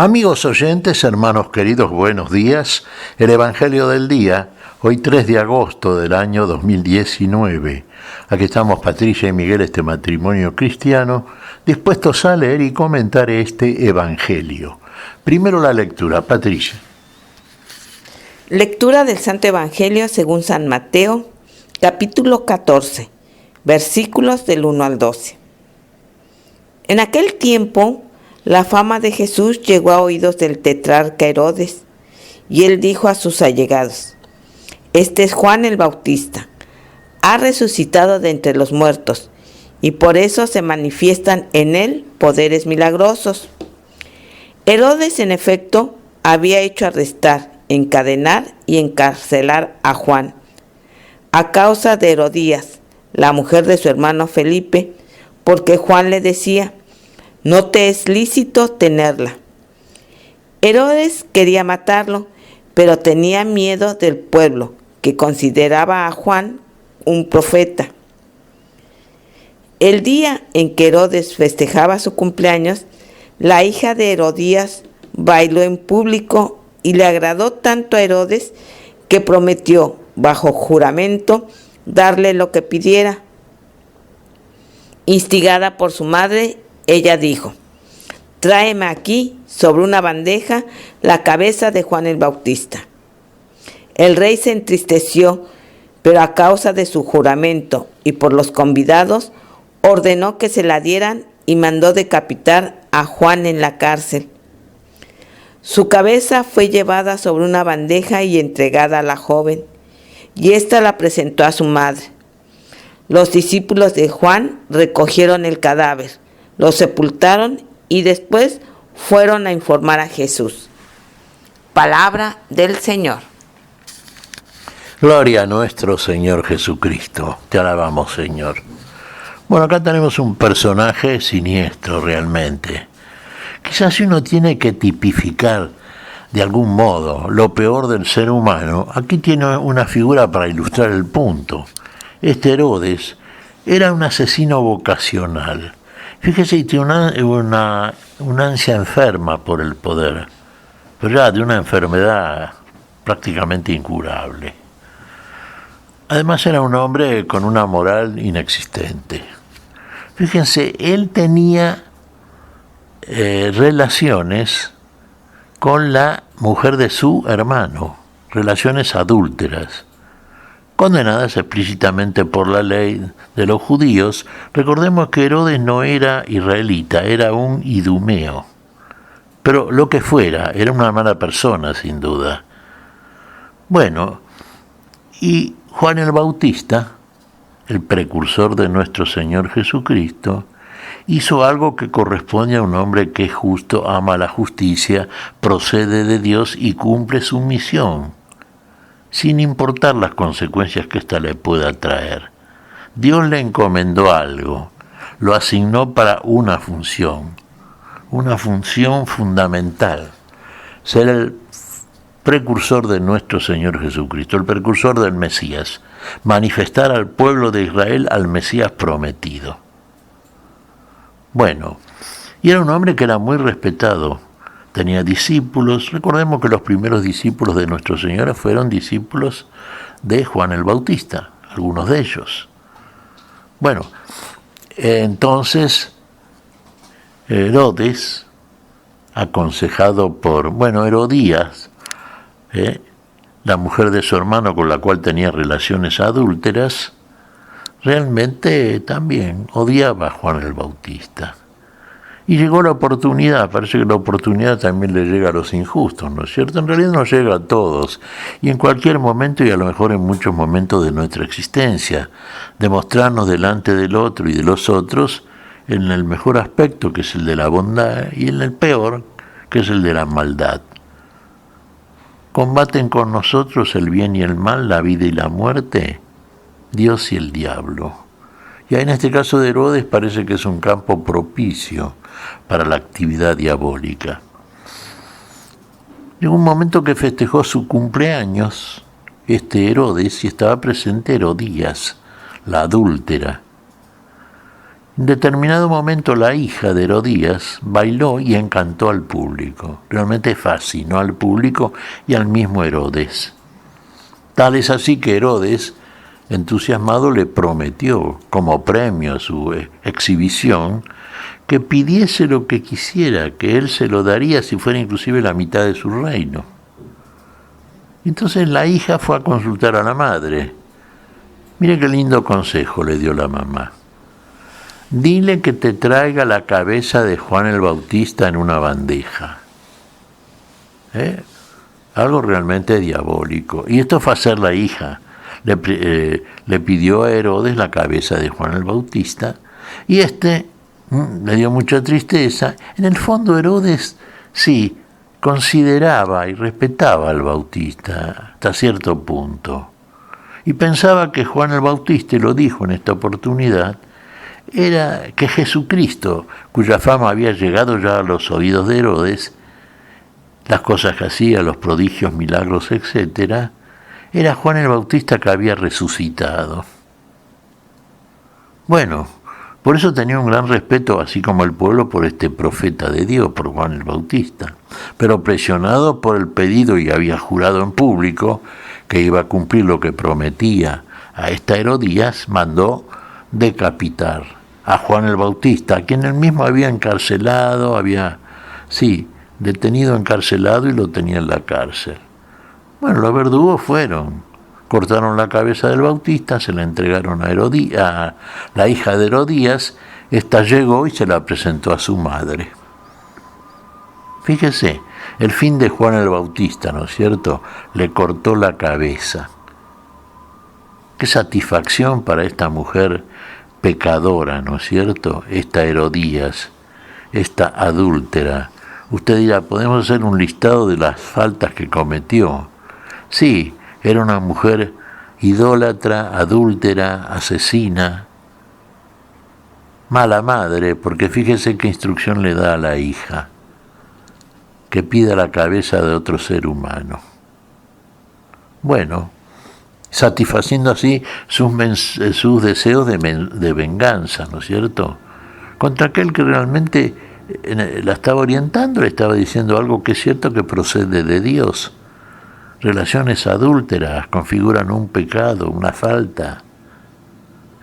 Amigos oyentes, hermanos queridos, buenos días. El Evangelio del día, hoy 3 de agosto del año 2019. Aquí estamos Patricia y Miguel, este matrimonio cristiano, dispuestos a leer y comentar este Evangelio. Primero la lectura, Patricia. Lectura del Santo Evangelio según San Mateo, capítulo 14, versículos del 1 al 12. En aquel tiempo, la fama de Jesús llegó a oídos del tetrarca Herodes, y él dijo a sus allegados: Este es Juan el Bautista, ha resucitado de entre los muertos, y por eso se manifiestan en él poderes milagrosos. Herodes, en efecto, había hecho arrestar, encadenar y encarcelar a Juan, a causa de Herodías, la mujer de su hermano Felipe, porque Juan le decía: no te es lícito tenerla. Herodes quería matarlo, pero tenía miedo del pueblo, que consideraba a Juan un profeta. El día en que Herodes festejaba su cumpleaños, la hija de Herodías bailó en público y le agradó tanto a Herodes que prometió, bajo juramento, darle lo que pidiera. Instigada por su madre, ella dijo: tráeme aquí sobre una bandeja la cabeza de Juan el Bautista. El rey se entristeció, pero a causa de su juramento y por los convidados, ordenó que se la dieran y mandó decapitar a Juan en la cárcel. Su cabeza fue llevada sobre una bandeja y entregada a la joven, y ésta la presentó a su madre. Los discípulos de Juan recogieron el cadáver, lo sepultaron y después fueron a informar a Jesús. Palabra del Señor. Gloria a nuestro Señor Jesucristo. Te alabamos, Señor. Bueno, acá tenemos un personaje siniestro realmente. Quizás si uno tiene que tipificar de algún modo lo peor del ser humano, aquí tiene una figura para ilustrar el punto. Este Herodes era un asesino vocacional. Fíjese, y tiene una ansia enferma por el poder, pero ya de una enfermedad prácticamente incurable. Además era un hombre con una moral inexistente. Fíjense, él tenía relaciones con la mujer de su hermano, relaciones adúlteras, condenadas explícitamente por la ley de los judíos. Recordemos que Herodes no era israelita, era un idumeo. Pero lo que fuera, era una mala persona, sin duda. Bueno, y Juan el Bautista, el precursor de nuestro Señor Jesucristo, hizo algo que corresponde a un hombre que es justo, ama la justicia, procede de Dios y cumple su misión, sin importar las consecuencias que ésta le pueda traer. Dios le encomendó algo, lo asignó para una función fundamental: ser el precursor de nuestro Señor Jesucristo, el precursor del Mesías, manifestar al pueblo de Israel al Mesías prometido. Bueno, y era un hombre que era muy respetado. Tenía discípulos. Recordemos que los primeros discípulos de nuestro Señor fueron discípulos de Juan el Bautista, algunos de ellos. Bueno, entonces Herodes, aconsejado por, Herodías, la mujer de su hermano con la cual tenía relaciones adúlteras, realmente también odiaba a Juan el Bautista. Y llegó la oportunidad, parece que la oportunidad también le llega a los injustos, ¿no es cierto? En realidad nos llega a todos, y en cualquier momento, y a lo mejor en muchos momentos de nuestra existencia, de mostrarnos delante del otro y de los otros en el mejor aspecto, que es el de la bondad, y en el peor, que es el de la maldad. Combaten con nosotros el bien y el mal, la vida y la muerte, Dios y el diablo. Y en este caso de Herodes parece que es un campo propicio para la actividad diabólica. Llegó un momento que festejó su cumpleaños Herodes, y estaba presente Herodías, la adúltera. En determinado momento la hija de Herodías bailó y encantó al público. Realmente fascinó al público y al mismo Herodes. Tal es así que Herodes, entusiasmado, le prometió, como premio a su exhibición, que pidiese lo que quisiera, que él se lo daría si fuera inclusive la mitad de su reino. Entonces la hija fue a consultar a la madre. Mire qué lindo consejo le dio la mamá. Dile que te traiga la cabeza de Juan el Bautista en una bandeja. Algo realmente diabólico. Y esto fue a hacer la hija. Le pidió a Herodes la cabeza de Juan el Bautista y le dio mucha tristeza. En el fondo Herodes sí consideraba y respetaba al Bautista hasta cierto punto. Y pensaba que Juan el Bautista, y lo dijo en esta oportunidad, era que Jesucristo, cuya fama había llegado ya a los oídos de Herodes, las cosas que hacía, los prodigios, milagros, etc., era Juan el Bautista que había resucitado. Bueno, por eso tenía un gran respeto, así como el pueblo, por este profeta de Dios, por Juan el Bautista. Pero presionado por el pedido, y había jurado en público que iba a cumplir lo que prometía a esta Herodías, mandó decapitar a Juan el Bautista, a quien él mismo había encarcelado, detenido, encarcelado, y lo tenía en la cárcel. Bueno, los verdugos fueron, cortaron la cabeza del Bautista, se la entregaron a la hija de Herodías. Esta llegó y se la presentó a su madre. Fíjese, el fin de Juan el Bautista, ¿no es cierto?, le cortó la cabeza. Qué satisfacción para esta mujer pecadora, ¿no es cierto?, esta Herodías, esta adúltera. Usted dirá, ¿podemos hacer un listado de las faltas que cometió? Sí, era una mujer idólatra, adúltera, asesina, mala madre, porque fíjese qué instrucción le da a la hija: que pida la cabeza de otro ser humano. Bueno, satisfaciendo así sus deseos de venganza, ¿no es cierto?, contra aquel que realmente la estaba orientando, le estaba diciendo algo que es cierto, que procede de Dios. Relaciones adúlteras configuran un pecado, una falta.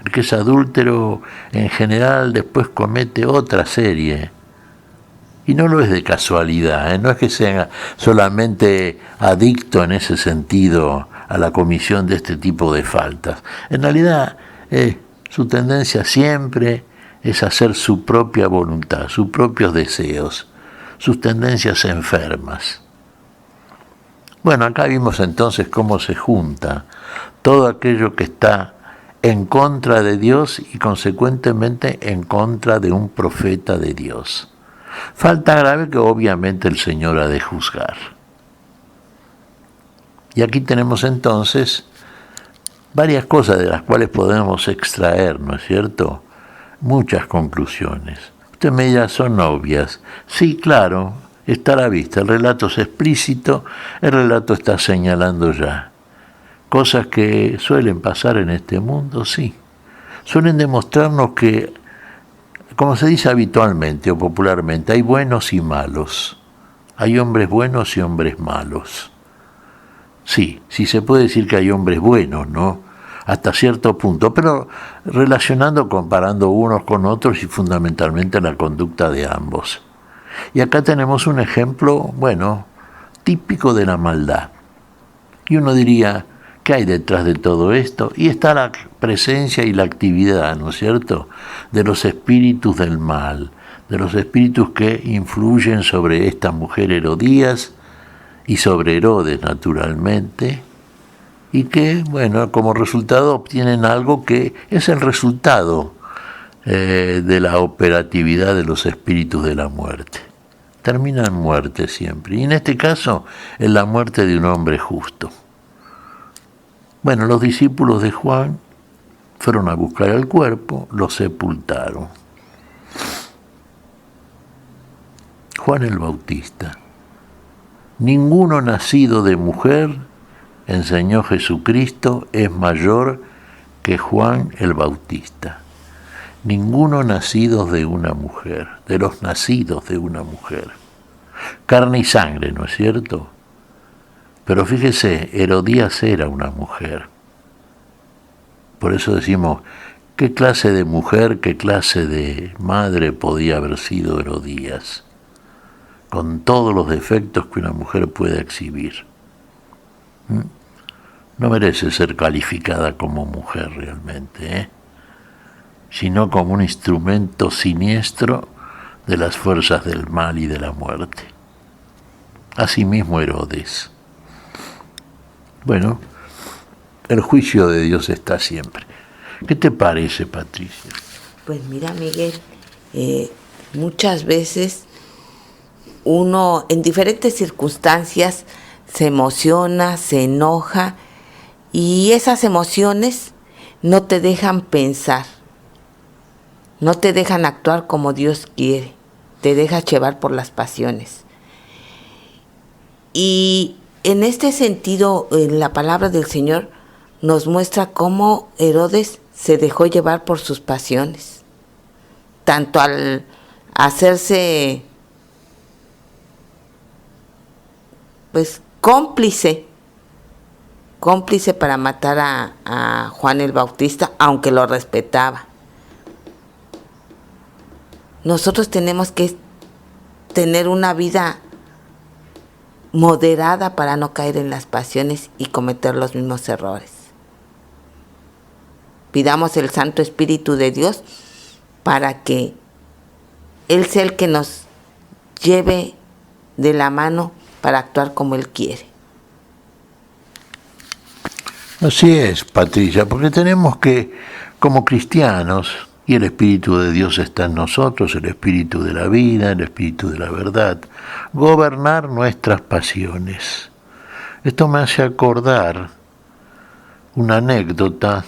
El que es adúltero en general después comete otra serie. Y no lo es de casualidad, no es que sea solamente adicto en ese sentido a la comisión de este tipo de faltas. En realidad, su tendencia siempre es hacer su propia voluntad, sus propios deseos, sus tendencias enfermas. Bueno, acá vimos entonces cómo se junta todo aquello que está en contra de Dios y consecuentemente en contra de un profeta de Dios. Falta grave que obviamente el Señor ha de juzgar. Y aquí tenemos entonces varias cosas de las cuales podemos extraer, ¿no es cierto?, muchas conclusiones. Usted me dirá, son obvias. Sí, claro, está a la vista. El relato es explícito, el relato está señalando ya cosas que suelen pasar en este mundo, sí. Suelen demostrarnos que, como se dice habitualmente o popularmente, hay buenos y malos. Hay hombres buenos y hombres malos. Sí, sí se puede decir que hay hombres buenos, ¿no?, hasta cierto punto, pero relacionando, comparando unos con otros y fundamentalmente la conducta de ambos. Y acá tenemos un ejemplo, bueno, típico de la maldad. Y uno diría, ¿qué hay detrás de todo esto? Y está la presencia y la actividad, ¿no es cierto?, de los espíritus del mal, de los espíritus que influyen sobre esta mujer Herodías y sobre Herodes, naturalmente, y que, bueno, como resultado obtienen algo que es el resultado de la operatividad de los espíritus de la muerte. Termina en muerte siempre, y en este caso en la muerte de un hombre justo. Bueno, los discípulos de Juan fueron a buscar el cuerpo, lo sepultaron. Juan el Bautista: ninguno nacido de mujer, enseñó Jesucristo, es mayor que Juan el Bautista. ninguno nacido de una mujer, de los nacidos de una mujer. Carne y sangre, ¿no es cierto? Pero fíjese, Herodías era una mujer. Por eso decimos, ¿qué clase de mujer, qué clase de madre podía haber sido Herodías? Con todos los defectos que una mujer puede exhibir. No merece ser calificada como mujer realmente, sino como un instrumento siniestro de las fuerzas del mal y de la muerte. Asimismo Herodes. Bueno, el juicio de Dios está siempre. ¿Qué te parece, Patricia? Pues mira, Miguel, muchas veces uno en diferentes circunstancias se emociona, se enoja, y esas emociones no te dejan pensar, no te dejan actuar como Dios quiere, te dejas llevar por las pasiones. Y en este sentido, la palabra del Señor nos muestra cómo Herodes se dejó llevar por sus pasiones, tanto al hacerse pues cómplice para matar a Juan el Bautista, aunque lo respetaba. Nosotros tenemos que tener una vida moderada para no caer en las pasiones y cometer los mismos errores. Pidamos el Santo Espíritu de Dios para que Él sea el que nos lleve de la mano para actuar como Él quiere. Así es, Patricia, porque tenemos que, como cristianos, y el Espíritu de Dios está en nosotros, el Espíritu de la vida, el Espíritu de la verdad, gobernar nuestras pasiones. Esto me hace acordar una anécdota,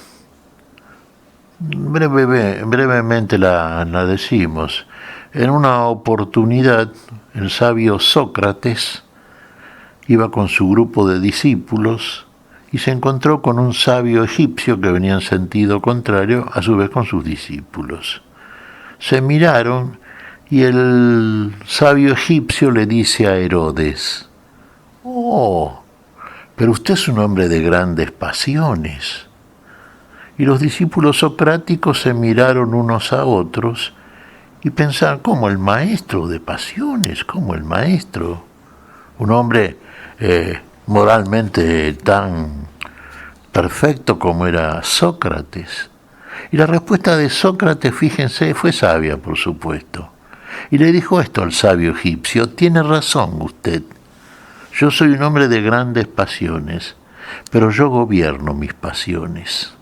brevemente la decimos. En una oportunidad, el sabio Sócrates iba con su grupo de discípulos y se encontró con un sabio egipcio que venía en sentido contrario, a su vez con sus discípulos. Se miraron y el sabio egipcio le dice a Herodes: «Oh, pero usted es un hombre de grandes pasiones». Y los discípulos socráticos se miraron unos a otros y pensaron: ¿cómo el maestro de pasiones? ¿Cómo el maestro? Un hombre moralmente tan perfecto como era Sócrates. Y la respuesta de Sócrates, fíjense, fue sabia, por supuesto. Y le dijo esto al sabio egipcio: tiene razón usted. Yo soy un hombre de grandes pasiones, pero yo gobierno mis pasiones.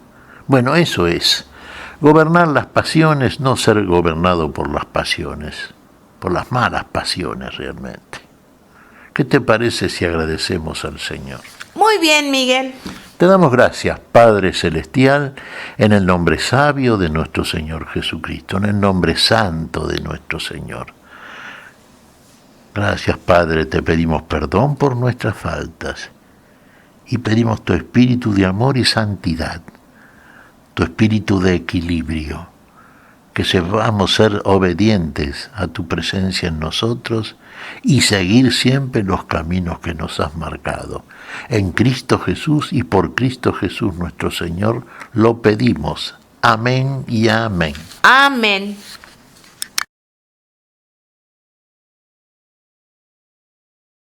Bueno, eso es. Gobernar las pasiones, no ser gobernado por las pasiones, por las malas pasiones realmente. ¿Qué te parece si agradecemos al Señor? Muy bien, Miguel. Te damos gracias, Padre Celestial, en el nombre sabio de nuestro Señor Jesucristo, en el nombre santo de nuestro Señor. Gracias, Padre, te pedimos perdón por nuestras faltas y pedimos tu espíritu de amor y santidad, tu espíritu de equilibrio, que sepamos ser obedientes a tu presencia en nosotros y seguir siempre los caminos que nos has marcado. En Cristo Jesús y por Cristo Jesús nuestro Señor lo pedimos. Amén y amén. Amén.